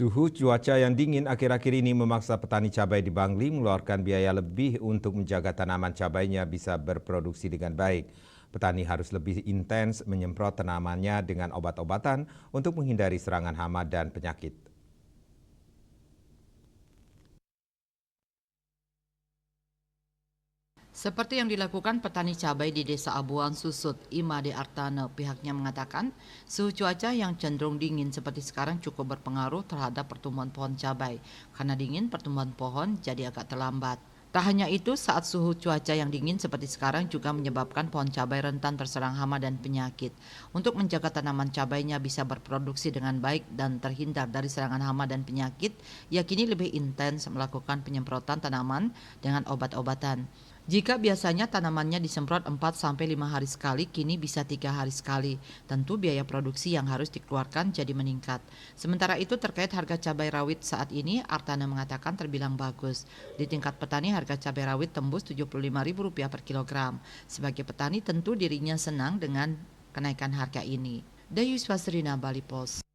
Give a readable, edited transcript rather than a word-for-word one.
Suhu cuaca yang dingin akhir-akhir ini memaksa petani cabai di Bangli mengeluarkan biaya lebih untuk menjaga tanaman cabainya bisa berproduksi dengan baik. Petani harus lebih intens menyemprot tanamannya dengan obat-obatan untuk menghindari serangan hama dan penyakit. Seperti yang dilakukan petani cabai di Desa Abuan Susut, Imade Artane, pihaknya mengatakan suhu cuaca yang cenderung dingin seperti sekarang cukup berpengaruh terhadap pertumbuhan pohon cabai. Karena dingin, pertumbuhan pohon jadi agak terlambat. Tak hanya itu, saat suhu cuaca yang dingin seperti sekarang juga menyebabkan pohon cabai rentan terserang hama dan penyakit. Untuk menjaga tanaman cabainya bisa berproduksi dengan baik dan terhindar dari serangan hama dan penyakit, ia kini lebih intens melakukan penyemprotan tanaman dengan obat-obatan. Jika biasanya tanamannya disemprot 4-5 hari sekali, kini bisa 3 hari sekali. Tentu biaya produksi yang harus dikeluarkan jadi meningkat. Sementara itu terkait harga cabai rawit saat ini, Artana mengatakan terbilang bagus. Di tingkat petani harga cabai rawit tembus Rp75.000 per kilogram. Sebagai petani tentu dirinya senang dengan kenaikan harga ini. Dayu Swasrina, Bali Post.